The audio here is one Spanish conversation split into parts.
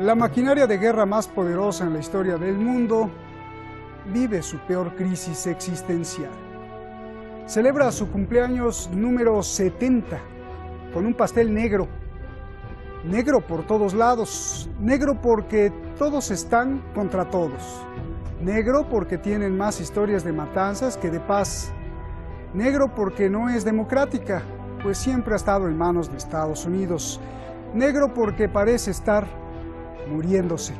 La maquinaria de guerra más poderosa en la historia del mundo vive su peor crisis existencial. Celebra su cumpleaños número 70 con un pastel negro. Negro por todos lados, negro porque todos están contra todos. Negro porque tienen más historias de matanzas que de paz. Negro porque no es democrática, pues siempre ha estado en manos de Estados Unidos. Negro porque parece estar muriéndose.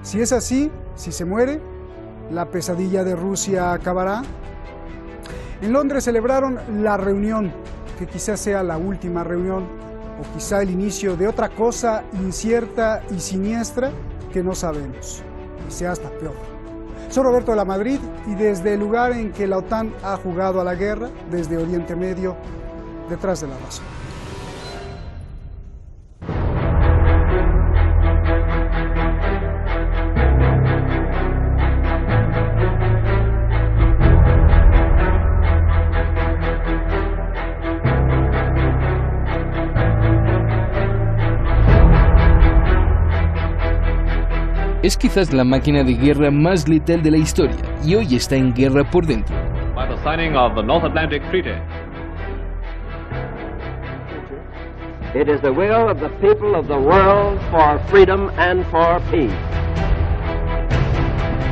Si es así, si se muere, ¿la pesadilla de Rusia acabará? En Londres celebraron la reunión, que quizás sea la última reunión, o quizá el inicio de otra cosa incierta y siniestra que no sabemos, y sea hasta peor. Soy Roberto de la Madrid y desde el lugar en que la OTAN ha jugado a la guerra, desde Oriente Medio, detrás de la razón. Es quizás la máquina de guerra más letal de la historia y hoy está en guerra por dentro. By the signing of the North Atlantic Treaty. It is the will of the people of the world for freedom and for peace.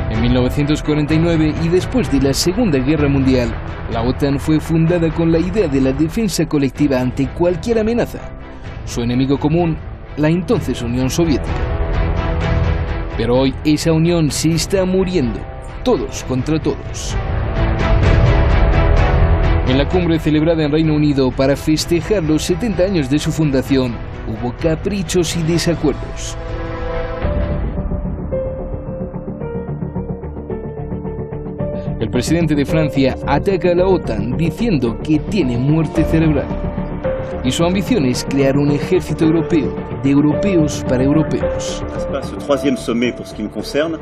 En 1949 y después de la Segunda Guerra Mundial, la OTAN fue fundada con la idea de la defensa colectiva ante cualquier amenaza. Su enemigo común, la entonces Unión Soviética. Pero hoy esa unión se está muriendo, todos contra todos. En la cumbre celebrada en Reino Unido para festejar los 70 años de su fundación, hubo caprichos y desacuerdos. El presidente de Francia ataca a la OTAN diciendo que tiene muerte cerebral. Y su ambición es crear un ejército europeo, de europeos para europeos. Ce troisième sommet, pour ce qui me concerne,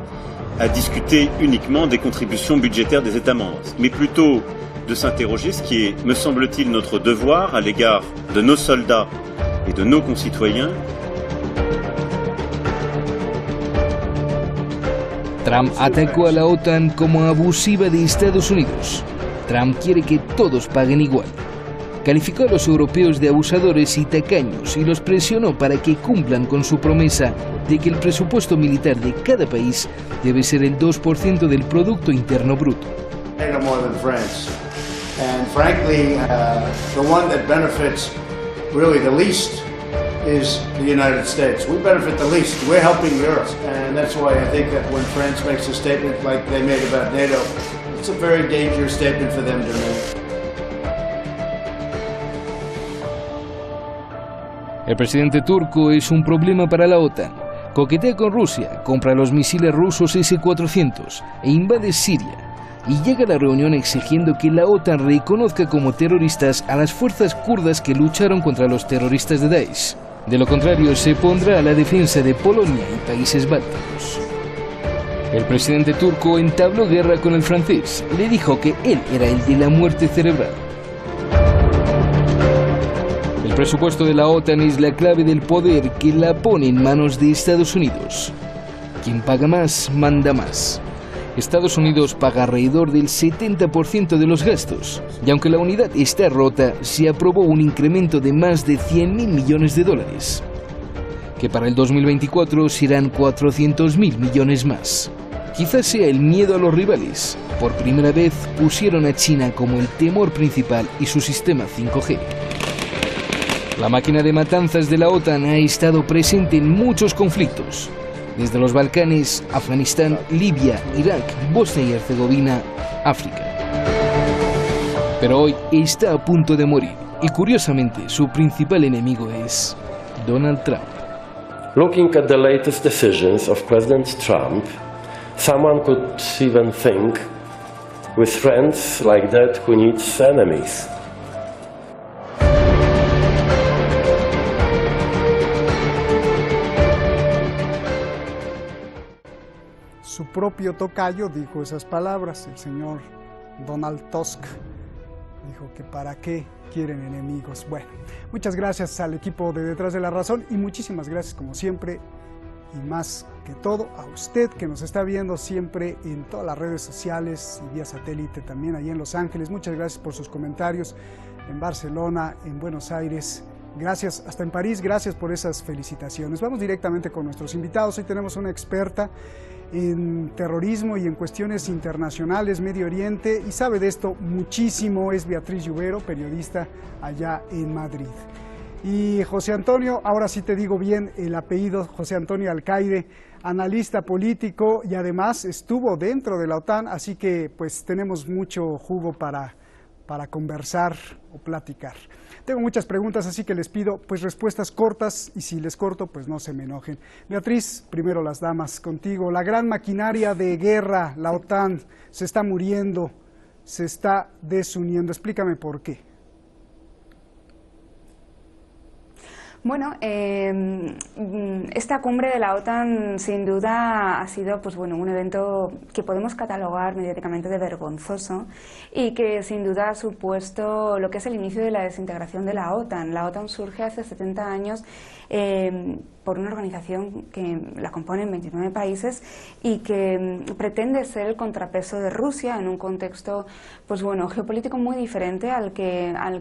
a discuté uniquement des contributions budgétaires des États membres, mais plutôt de s'interroger, ce qui est, me semble-t-il, notre devoir à l'égard de nos soldats et de nos concitoyens. Trump atacó a la OTAN como abusiva de Estados Unidos. Trump quiere que todos paguen igual. Calificó a los europeos de abusadores y tacaños y los presionó para que cumplan con su promesa de que el presupuesto militar de cada país debe ser el 2% del Producto Interno Bruto. No more than France. And frankly, the one that benefits really the least is the United States. We benefit the least. We're helping Europe. And that's why I think that when France makes a statement like they made about NATO, it's a very dangerous statement for them to make. El presidente turco es un problema para la OTAN. Coquetea con Rusia, compra los misiles rusos S-400 e invade Siria. Y llega a la reunión exigiendo que la OTAN reconozca como terroristas a las fuerzas kurdas que lucharon contra los terroristas de Daesh. De lo contrario, se pondrá a la defensa de Polonia y países bálticos. El presidente turco entabló guerra con el francés. Le dijo que él era el de la muerte cerebral. El presupuesto de la OTAN es la clave del poder que la pone en manos de Estados Unidos. Quien paga más, manda más. Estados Unidos paga alrededor del 70% de los gastos, y aunque la unidad está rota, se aprobó un incremento de más de 100.000 millones de dólares, que para el 2024 serán 400.000 millones más. Quizás sea el miedo a los rivales. Por primera vez pusieron a China como el temor principal y su sistema 5G. La máquina de matanzas de la OTAN ha estado presente en muchos conflictos, desde los Balcanes, Afganistán, Libia, Irak, Bosnia y Herzegovina, África. Pero hoy está a punto de morir, y curiosamente su principal enemigo es Donald Trump. Looking at the latest decisions of President Trump, someone could even think, with friends like that, who needs enemies? Su propio tocayo dijo esas palabras, el señor Donald Tusk. Dijo que para qué quieren enemigos. Bueno, muchas gracias al equipo de Detrás de la Razón y muchísimas gracias, como siempre, y más que todo a usted que nos está viendo siempre en todas las redes sociales y vía satélite también allí en Los Ángeles. Muchas gracias por sus comentarios en Barcelona, en Buenos Aires. Gracias, hasta en París, gracias por esas felicitaciones. Vamos directamente con nuestros invitados. Hoy tenemos una experta en terrorismo y en cuestiones internacionales, Medio Oriente, y sabe de esto muchísimo. Es Beatriz Lluvero, periodista allá en Madrid. Y José Antonio, ahora sí te digo bien el apellido, José Antonio Alcaide, analista político y además estuvo dentro de la OTAN, así que pues tenemos mucho jugo para conversar o platicar. Tengo muchas preguntas, así que les pido pues respuestas cortas y si les corto pues no se me enojen. Beatriz, primero las damas, contigo. La gran maquinaria de guerra, la OTAN, se está muriendo, se está desuniendo. Explícame por qué. Bueno, esta cumbre de la OTAN sin duda ha sido pues, bueno, un evento que podemos catalogar mediáticamente de vergonzoso y que sin duda ha supuesto lo que es el inicio de la desintegración de la OTAN. La OTAN surge hace 70 años por una organización que la componen 29 países y que pretende ser el contrapeso de Rusia en un contexto pues bueno, geopolítico muy diferente en el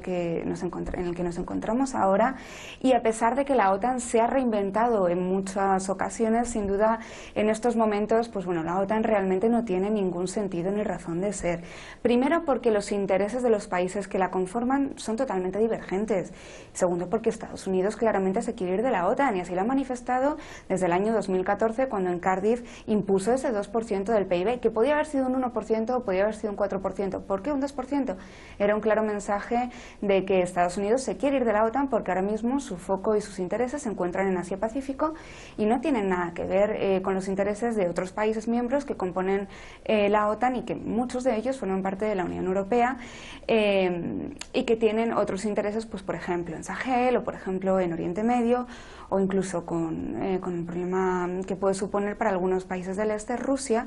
que nos encontramos ahora, y a pesar de que la OTAN se ha reinventado en muchas ocasiones, sin duda en estos momentos pues bueno, la OTAN realmente no tiene ningún sentido ni razón de ser. Primero porque los intereses de los países que la conforman son totalmente divergentes. Segundo porque Estados Unidos claramente se quiere ir de la OTAN y así lo ha manifestado desde el año 2014 cuando en Cardiff impuso ese 2% del PIB, que podía haber sido un 1% o podía haber sido un 4%. ¿Por qué un 2%? Era un claro mensaje de que Estados Unidos se quiere ir de la OTAN porque ahora mismo su foco y sus intereses se encuentran en Asia-Pacífico y no tienen nada que ver con los intereses de otros países miembros que componen la OTAN y que muchos de ellos forman parte de la Unión Europea y que tienen otros intereses, pues por ejemplo en Sahel o por ejemplo en Oriente Medio o incluso con el problema que puede suponer para algunos países del este Rusia.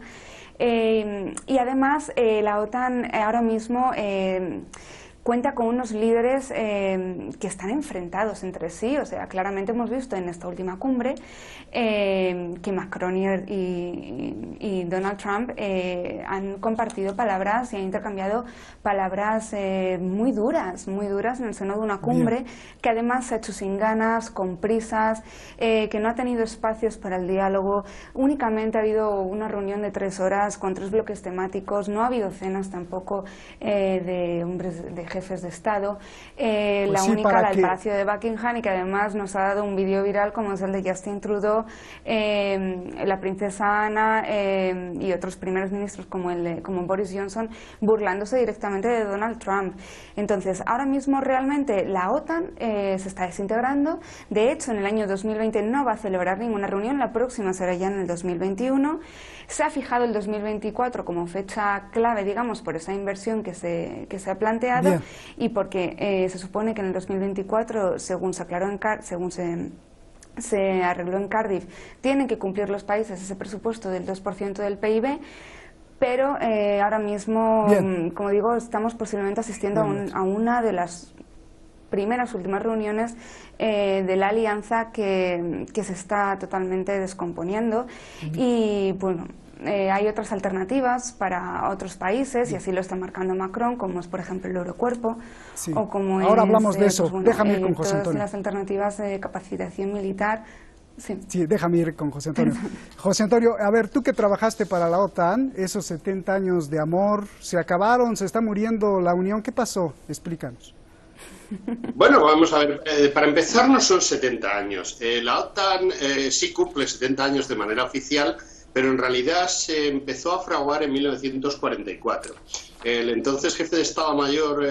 Y además la OTAN ahora mismo cuenta con unos líderes que están enfrentados entre sí. O sea, claramente hemos visto en esta última cumbre que Macron y Donald Trump han compartido palabras y han intercambiado palabras muy duras en el seno de una cumbre que además se ha hecho sin ganas, con prisas, que no ha tenido espacios para el diálogo. Únicamente ha habido una reunión de 3 horas con 3 bloques temáticos, no ha habido cenas tampoco de hombres de jefes de Estado, la única, la del Palacio de Buckingham, y que además nos ha dado un vídeo viral como es el de Justin Trudeau, la princesa Ana y otros primeros ministros como Boris Johnson burlándose directamente de Donald Trump. Entonces, ahora mismo realmente la OTAN se está desintegrando. De hecho, en el año 2020 no va a celebrar ninguna reunión, la próxima será ya en el 2021. Se ha fijado el 2024 como fecha clave, digamos, por esa inversión que se ha planteado. Bien. Y porque se supone que en el 2024, según se aclaró se arregló en Cardiff, tienen que cumplir los países ese presupuesto del 2% del PIB, pero ahora mismo, como digo, estamos posiblemente asistiendo a una de las últimas reuniones de la alianza que se está totalmente descomponiendo. Y bueno, hay otras alternativas para otros países y así lo está marcando Macron, como es por ejemplo el Eurocuerpo o como ahora hablamos de eso. Pues, bueno, déjame ir con José Antonio. Todas las alternativas de capacitación militar. Sí, déjame ir con José Antonio. José Antonio, a ver, tú que trabajaste para la OTAN, esos 70 años de amor, ¿se acabaron? ¿Se está muriendo la Unión? ¿Qué pasó? Explícanos. Bueno, vamos a ver, para empezar no son 70 años. La OTAN sí cumple 70 años de manera oficial, pero en realidad se empezó a fraguar en 1944. El entonces jefe de Estado Mayor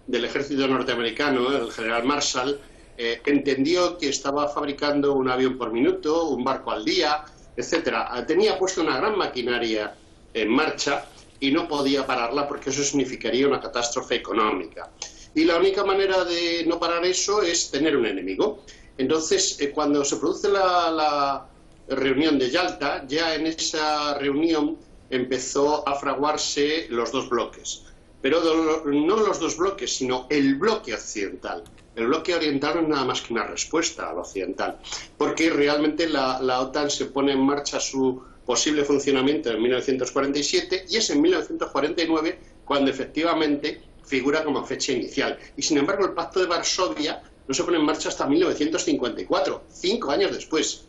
del ejército norteamericano, el general Marshall, entendió que estaba fabricando un avión por minuto, un barco al día, etcétera. Tenía puesto una gran maquinaria en marcha y no podía pararla porque eso significaría una catástrofe económica. Y la única manera de no parar eso es tener un enemigo. Entonces, cuando se produce la reunión de Yalta, ya en esa reunión empezó a fraguarse los 2 bloques. Pero no los 2 bloques, sino el bloque occidental. el bloque oriental no es nada más que una respuesta al occidental, porque realmente la OTAN se pone en marcha su posible funcionamiento en 1947 y es en 1949 cuando efectivamente figura como fecha inicial. Y sin embargo el Pacto de Varsovia no se pone en marcha hasta 1954, 5 años después.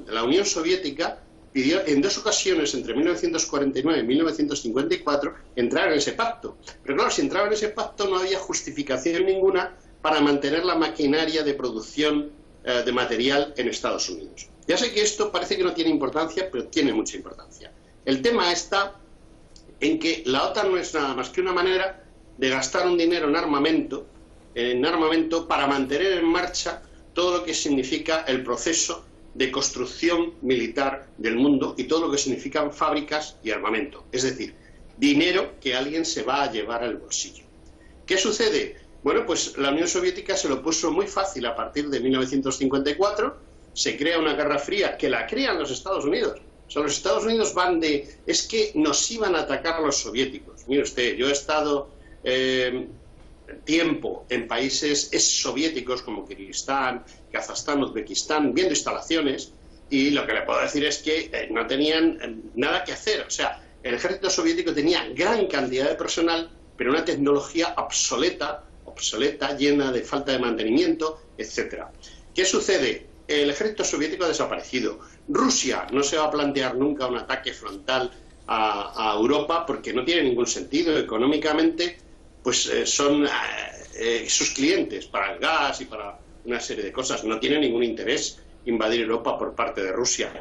La Unión Soviética pidió en 2 ocasiones, entre 1949 y 1954, entrar en ese pacto. Pero claro, si entraba en ese pacto no había justificación ninguna para mantener la maquinaria de producción de material en Estados Unidos. Ya sé que esto parece que no tiene importancia, pero tiene mucha importancia. El tema está en que la OTAN no es nada más que una manera de gastar un dinero en armamento para mantener en marcha todo lo que significa el proceso de construcción militar del mundo y todo lo que significan fábricas y armamento. Es decir, dinero que alguien se va a llevar al bolsillo. ¿Qué sucede? Bueno, pues la Unión Soviética se lo puso muy fácil a partir de 1954, se crea una guerra fría que la crean los Estados Unidos. O sea, los Estados Unidos van de... es que nos iban a atacar los soviéticos. Mire usted, yo he estado tiempo en países exsoviéticos como Kirguistán, Kazajstán, Uzbekistán, viendo instalaciones, y lo que le puedo decir es que no tenían nada que hacer. O sea, el ejército soviético tenía gran cantidad de personal, pero una tecnología obsoleta, llena de falta de mantenimiento, etcétera. ¿Qué sucede? El ejército soviético ha desaparecido. Rusia no se va a plantear nunca un ataque frontal a Europa porque no tiene ningún sentido. Económicamente, pues son sus clientes para el gas y para una serie de cosas. No tiene ningún interés invadir Europa por parte de Rusia.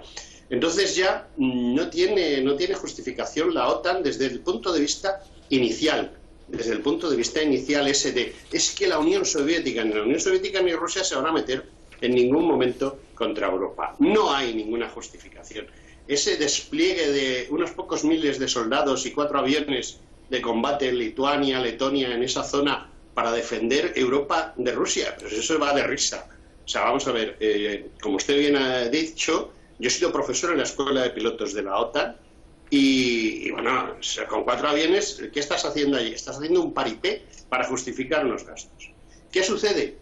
Entonces ya no tiene justificación la OTAN desde el punto de vista inicial. Desde el punto de vista inicial es que la Unión Soviética, ni la Unión Soviética ni Rusia se van a meter en ningún momento contra Europa. No hay ninguna justificación. Ese despliegue de unos pocos miles de soldados y 4 aviones de combate en Lituania, Letonia, en esa zona, para defender Europa de Rusia, pues eso va de risa. O sea, vamos a ver, como usted bien ha dicho, yo he sido profesor en la Escuela de Pilotos de la OTAN y bueno, con 4 aviones, ¿qué estás haciendo allí? Estás haciendo un paripé para justificar unos gastos. ¿Qué sucede?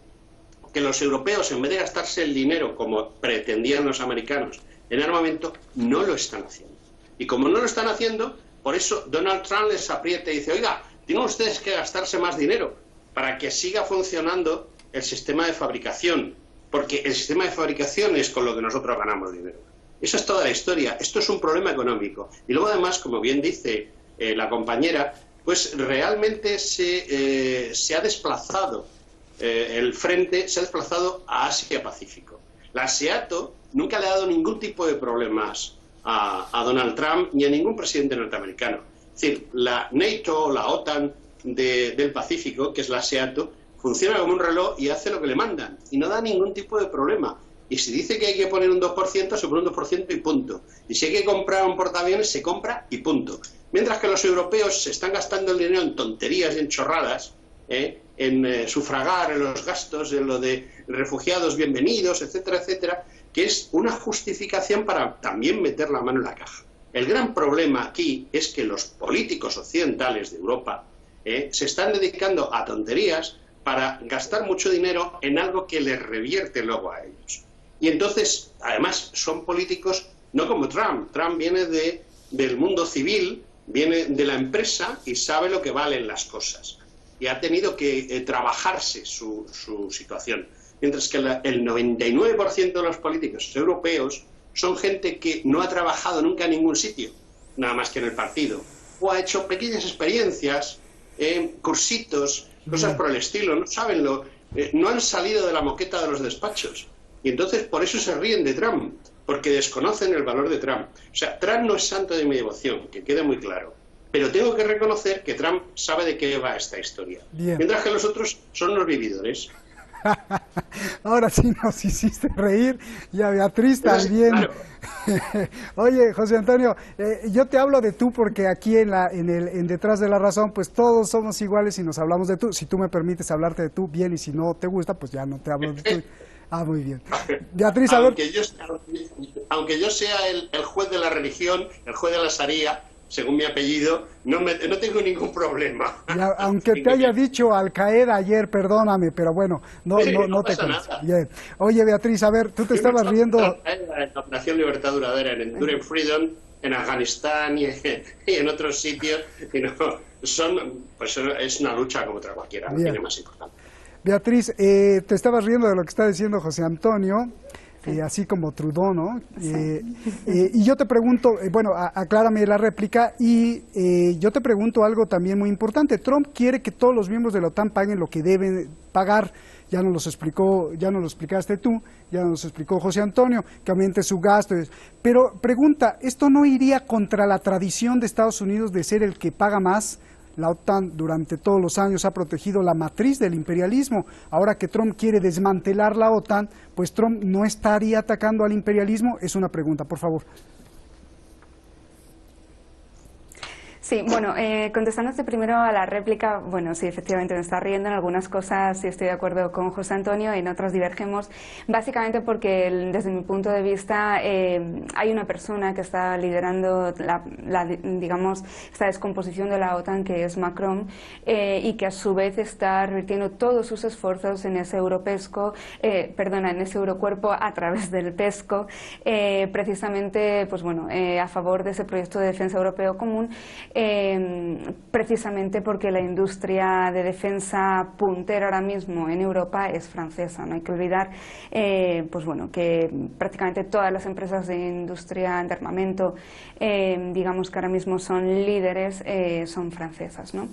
Que los europeos, en vez de gastarse el dinero como pretendían los americanos en armamento, no lo están haciendo. Y como no lo están haciendo, por eso Donald Trump les aprieta y dice, oiga, tienen ustedes que gastarse más dinero para que siga funcionando el sistema de fabricación, porque el sistema de fabricación es con lo que nosotros ganamos dinero. Eso es toda la historia. Esto es un problema económico. Y luego además, como bien dice la compañera, pues realmente se ha desplazado el frente, se ha desplazado a Asia-Pacífico. La SEATO nunca le ha dado ningún tipo de problemas a Donald Trump ni a ningún presidente norteamericano. Es decir, la NATO, la OTAN del Pacífico, que es la SEATO, funciona como un reloj y hace lo que le mandan y no da ningún tipo de problema. Y si dice que hay que poner un 2%, se pone un 2% y punto. Y si hay que comprar un portaaviones, se compra y punto. Mientras que los europeos se están gastando el dinero en tonterías y en chorradas, en sufragar en los gastos, en lo de refugiados bienvenidos, etcétera, etcétera, que es una justificación para también meter la mano en la caja. El gran problema aquí es que los políticos occidentales de Europa se están dedicando a tonterías para gastar mucho dinero en algo que les revierte luego a ellos. Y entonces, además, son políticos no como Trump. Trump viene del mundo civil, viene de la empresa y sabe lo que valen las cosas. Y ha tenido que trabajarse su situación. Mientras que el 99% de los políticos europeos son gente que no ha trabajado nunca en ningún sitio, nada más que en el partido. O ha hecho pequeñas experiencias, cursitos, cosas por el estilo. No saben no han salido de la moqueta de los despachos. Y entonces por eso se ríen de Trump, porque desconocen el valor de Trump. O sea, Trump no es santo de mi devoción, que quede muy claro. Pero tengo que reconocer que Trump sabe de qué va esta historia. Bien. Mientras que los otros son los vividores. Ahora sí nos hiciste reír, y a Beatriz también. Claro. Oye, José Antonio, yo te hablo de tú porque aquí en Detrás de la Razón, pues todos somos iguales y nos hablamos de tú. Si tú me permites hablarte de tú, bien, y si no te gusta, pues ya no te hablo de tú. Ah, muy bien. Beatriz, a ver. Aunque yo sea el juez de la religión, el juez de la Sharia, según mi apellido, no tengo ningún problema. Ya, aunque te haya dicho Al Qaeda ayer, perdóname, pero bueno, no te pasa nada. Bien. Oye, Beatriz, a ver, tú te estabas riendo. En la Operación Libertad Duradera, en Enduring Freedom, en Afganistán y en otros sitios, y no, es una lucha como otra cualquiera, no tiene más importancia. Beatriz, te estabas riendo de lo que está diciendo José Antonio, así como Trudeau, ¿no? Y yo te pregunto, bueno, aclárame la réplica, y yo te pregunto algo también muy importante. Trump quiere que todos los miembros de la OTAN paguen lo que deben pagar. Ya nos lo explicaste tú, ya nos lo explicó José Antonio, que aumente su gasto. Pero pregunta, ¿esto no iría contra la tradición de Estados Unidos de ser el que paga más? La OTAN durante todos los años ha protegido la matriz del imperialismo. Ahora que Trump quiere desmantelar la OTAN, pues Trump no estaría atacando al imperialismo. Es una pregunta, por favor. Sí, bueno, contestándote primero a la réplica, bueno, sí, efectivamente me está riendo en algunas cosas, sí estoy de acuerdo con José Antonio, en otras divergemos, básicamente porque desde mi punto de vista hay una persona que está liderando digamos, esta descomposición de la OTAN, que es Macron, y que a su vez está revirtiendo todos sus esfuerzos en ese en ese eurocuerpo a través del PESCO, precisamente, pues bueno, a favor de ese proyecto de defensa europeo común, precisamente porque la industria de defensa puntera ahora mismo en Europa es francesa. No hay que olvidar pues bueno, que prácticamente todas las empresas de industria de armamento, digamos que ahora mismo son líderes, son francesas, ¿no?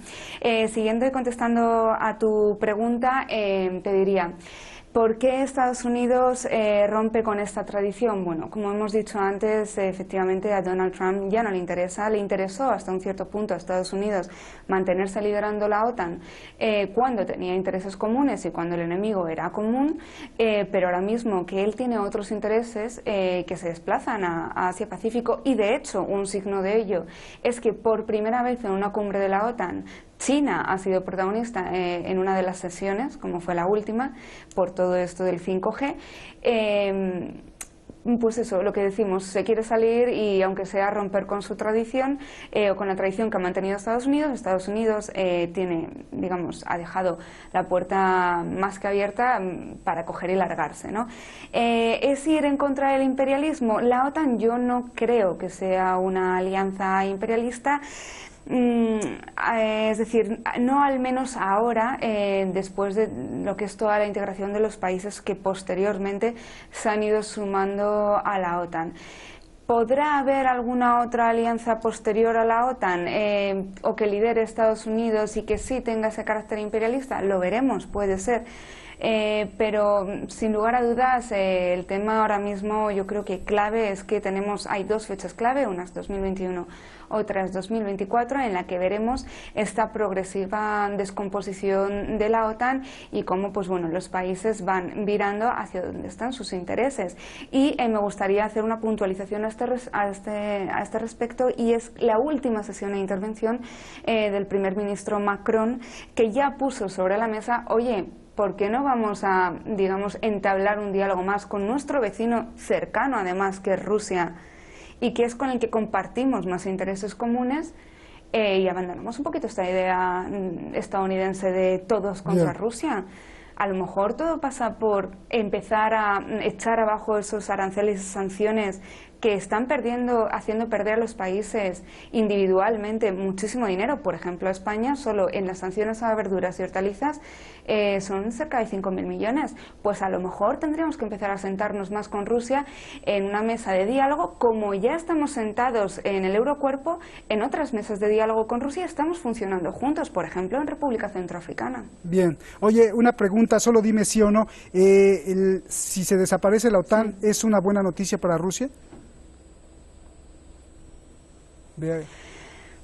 Siguiendo y contestando a tu pregunta, te diría, ¿por qué Estados Unidos rompe con esta tradición? Bueno, como hemos dicho antes, efectivamente a Donald Trump ya no le interesa, le interesó hasta un cierto punto a Estados Unidos mantenerse liderando la OTAN cuando tenía intereses comunes y cuando el enemigo era común, pero ahora mismo que él tiene otros intereses que se desplazan a Asia-Pacífico, y de hecho un signo de ello es que por primera vez en una cumbre de la OTAN China ha sido protagonista en una de las sesiones, como fue la última, por todo esto del 5G. Pues eso, lo que decimos, se quiere salir y aunque sea romper con su tradición o con la tradición que ha mantenido Estados Unidos tiene, digamos, ha dejado la puerta más que abierta para coger y largarse, ¿no? ¿Es ir en contra del imperialismo? La OTAN yo no creo que sea una alianza imperialista. Es decir, no al menos ahora, después de lo que es toda la integración de los países que posteriormente se han ido sumando a la OTAN. ¿Podrá haber alguna otra alianza posterior a la OTAN o que lidere Estados Unidos y que sí tenga ese carácter imperialista? Lo veremos, puede ser. Pero sin lugar a dudas el tema ahora mismo yo creo que clave es que hay dos fechas clave, unas 2021, otras 2024, en la que veremos esta progresiva descomposición de la OTAN y cómo pues bueno, los países van virando hacia donde están sus intereses. Y me gustaría hacer una puntualización a este respecto, y es la última sesión e intervención del primer ministro Macron, que ya puso sobre la mesa, oye, ¿por qué no vamos a, digamos, entablar un diálogo más con nuestro vecino cercano, además, que es Rusia, y que es con el que compartimos más intereses comunes, y abandonamos un poquito esta idea estadounidense de todos contra Rusia? A lo mejor todo pasa por empezar a echar abajo esos aranceles y sanciones que están haciendo perder a los países individualmente muchísimo dinero. Por ejemplo, España solo en las sanciones a verduras y hortalizas son cerca de 5.000 millones. Pues a lo mejor tendríamos que empezar a sentarnos más con Rusia en una mesa de diálogo, como ya estamos sentados en el Eurocuerpo, en otras mesas de diálogo con Rusia estamos funcionando juntos, por ejemplo en República Centroafricana. Bien, oye, una pregunta, solo dime sí o no, si se desaparece la OTAN, ¿es una buena noticia para Rusia?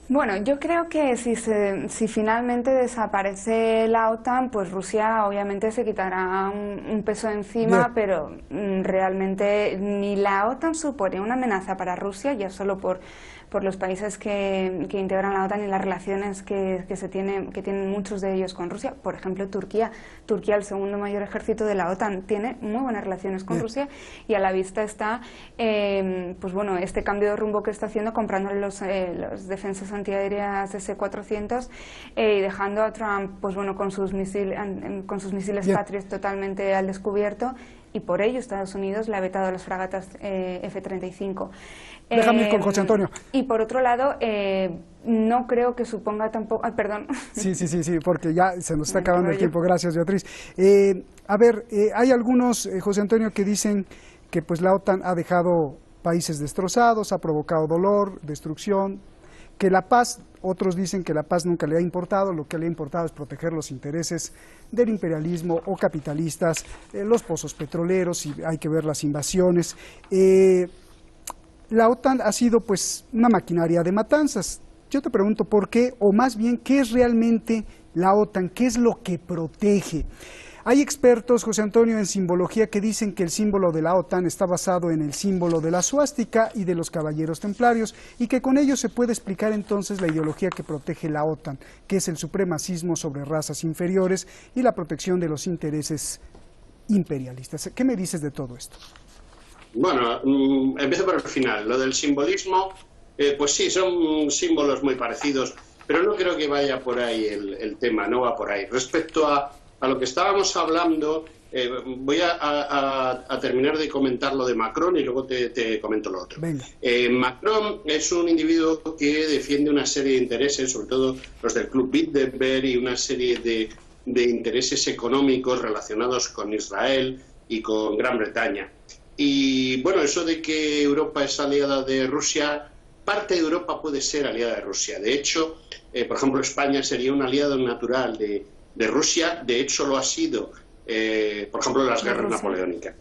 Bueno, yo creo que si finalmente desaparece la OTAN, pues Rusia obviamente se quitará un peso encima, pero realmente ni la OTAN supone una amenaza para Rusia, ya solo por por los países que integran la OTAN y las relaciones que tienen muchos de ellos con Rusia. Por ejemplo, Turquía, el segundo mayor ejército de la OTAN, tiene muy buenas relaciones con Rusia, y a la vista está pues bueno, este cambio de rumbo que está haciendo, comprando los defensas antiaéreas S-400 y dejando a Trump pues bueno, con sus misiles Patriot totalmente al descubierto, y por ello Estados Unidos le ha vetado las fragatas F-35. Déjame ir con José Antonio. Y por otro lado, no creo que suponga tampoco... perdón. Sí, porque ya se nos está acabando el tiempo. Gracias, Beatriz. A ver, hay algunos, José Antonio, que dicen que pues la OTAN ha dejado países destrozados, ha provocado dolor, destrucción, que la paz, otros dicen que la paz nunca le ha importado, lo que le ha importado es proteger los intereses del imperialismo o capitalistas, los pozos petroleros, y hay que ver las invasiones. La OTAN ha sido pues una maquinaria de matanzas. Yo te pregunto por qué, o más bien, ¿qué es realmente la OTAN? ¿Qué es lo que protege? Hay expertos, José Antonio, en simbología que dicen que el símbolo de la OTAN está basado en el símbolo de la suástica y de los caballeros templarios, y que con ello se puede explicar entonces la ideología que protege la OTAN, que es el supremacismo sobre razas inferiores y la protección de los intereses imperialistas. ¿Qué me dices de todo esto? Bueno, empiezo por el final. Lo del simbolismo, pues sí, son símbolos muy parecidos, pero no creo que vaya por ahí el tema, no va por ahí. Respecto a lo que estábamos hablando, voy a terminar de comentar lo de Macron y luego te comento lo otro. Macron es un individuo que defiende una serie de intereses, sobre todo los del Club Bilderberg, y una serie de intereses económicos relacionados con Israel y con Gran Bretaña. Y bueno, eso de que Europa es aliada de Rusia, parte de Europa puede ser aliada de Rusia. De hecho, por ejemplo, España sería un aliado natural de Rusia. De hecho lo ha sido, por ejemplo, en las guerras napoleónicas.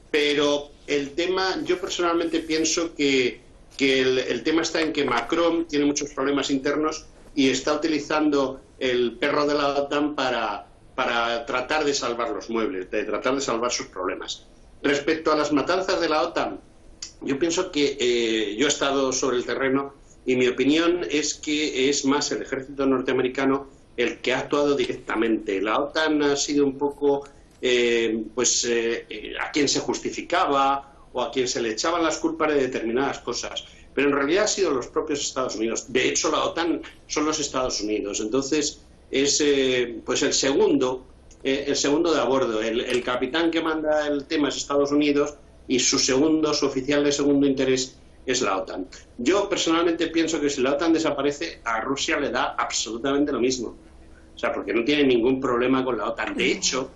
Pero el tema, yo personalmente pienso que el tema está en que Macron tiene muchos problemas internos y está utilizando el perro de la OTAN para tratar de salvar los muebles, de tratar de salvar sus problemas. Respecto a las matanzas de la OTAN, yo pienso que yo he estado sobre el terreno y mi opinión es que es más el ejército norteamericano el que ha actuado directamente. La OTAN ha sido un poco a quien se justificaba o a quien se le echaban las culpas de determinadas cosas, pero en realidad ha sido los propios Estados Unidos. De hecho, la OTAN son los Estados Unidos. Entonces es pues el segundo de a bordo. El capitán que manda el tema es Estados Unidos y su oficial de segundo interés es la OTAN. Yo personalmente pienso que si la OTAN desaparece, a Rusia le da absolutamente lo mismo. O sea, porque no tiene ningún problema con la OTAN. De hecho,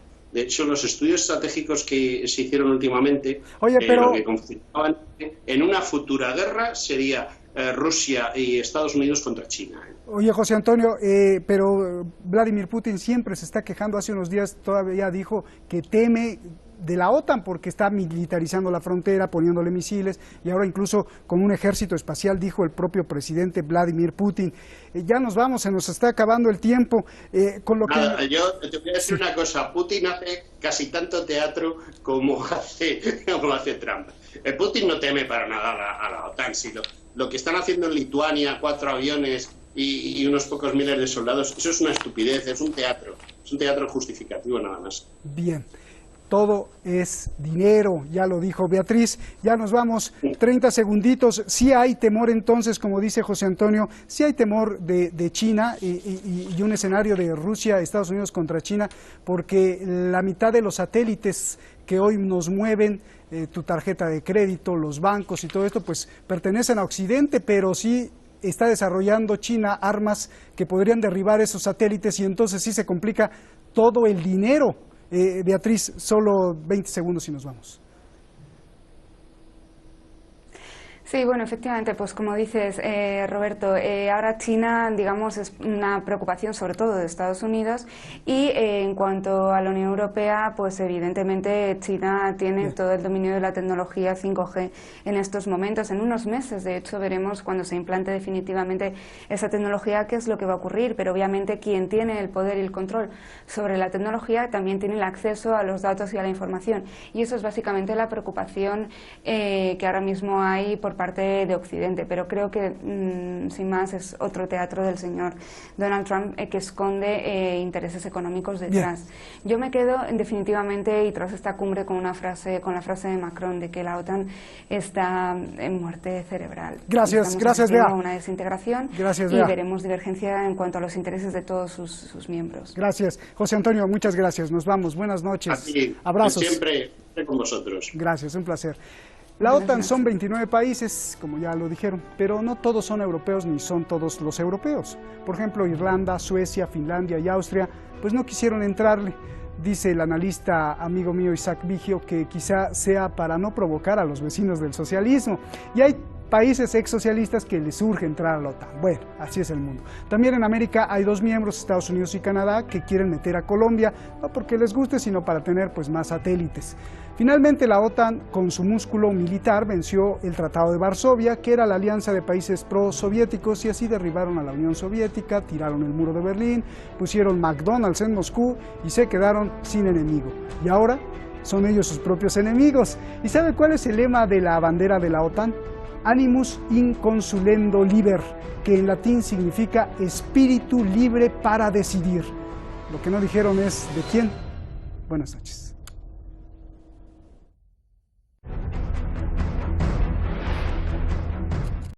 los estudios estratégicos que se hicieron últimamente, lo que confirmaban en una futura guerra sería Rusia y Estados Unidos contra China. Oye, José Antonio, pero Vladimir Putin siempre se está quejando. Hace unos días todavía dijo que teme de la OTAN porque está militarizando la frontera, poniéndole misiles, y ahora incluso con un ejército espacial, dijo el propio presidente Vladimir Putin. Ya nos vamos, se nos está acabando el tiempo. Yo te voy a decir una cosa: Putin hace casi tanto teatro como hace Trump. Putin no teme para nada a la OTAN, sino lo que están haciendo en Lituania, 4 aviones y unos pocos miles de soldados, eso es una estupidez, es un teatro justificativo nada más. Bien. Todo es dinero, ya lo dijo Beatriz. Ya nos vamos, 30 segunditos. Sí hay temor entonces, como dice José Antonio, sí hay temor de China y un escenario de Rusia, Estados Unidos contra China, porque la mitad de los satélites que hoy nos mueven, tu tarjeta de crédito, los bancos y todo esto, pues pertenecen a Occidente, pero sí está desarrollando China armas que podrían derribar esos satélites, y entonces sí se complica todo el dinero. Beatriz, solo 20 segundos y nos vamos. Sí, bueno, efectivamente, pues como dices, Roberto, ahora China, digamos, es una preocupación sobre todo de Estados Unidos, y en cuanto a la Unión Europea, pues evidentemente China tiene todo el dominio de la tecnología 5G en estos momentos. En unos meses, de hecho, veremos cuando se implante definitivamente esa tecnología qué es lo que va a ocurrir, pero obviamente quien tiene el poder y el control sobre la tecnología también tiene el acceso a los datos y a la información, y eso es básicamente la preocupación que ahora mismo hay por por parte de Occidente, pero creo que, sin más, es otro teatro del señor Donald Trump que esconde intereses económicos detrás. Yo me quedo definitivamente, y tras esta cumbre, con la frase de Macron de que la OTAN está en muerte cerebral. Gracias, Bea. Una desintegración y veremos divergencia en cuanto a los intereses de todos sus miembros. Gracias. José Antonio, muchas gracias. Nos vamos. Buenas noches. Aquí, abrazos. Siempre con vosotros. Gracias, un placer. La OTAN son 29 países, como ya lo dijeron, pero no todos son europeos ni son todos los europeos. Por ejemplo, Irlanda, Suecia, Finlandia y Austria, pues no quisieron entrarle. Dice el analista amigo mío Isaac Vigio que quizá sea para no provocar a los vecinos del socialismo. Y hay países exsocialistas que les urge entrar a la OTAN. Bueno, así es el mundo. También en América hay dos miembros, Estados Unidos y Canadá, que quieren meter a Colombia, no porque les guste, sino para tener pues más satélites. Finalmente, la OTAN, con su músculo militar, venció el Tratado de Varsovia, que era la alianza de países pro-soviéticos, y así derribaron a la Unión Soviética, tiraron el muro de Berlín, pusieron McDonald's en Moscú y se quedaron sin enemigo. Y ahora son ellos sus propios enemigos. ¿Y sabe cuál es el lema de la bandera de la OTAN? Animus inconsulendo liber, que en latín significa espíritu libre para decidir. Lo que no dijeron es ¿de quién? Buenas noches.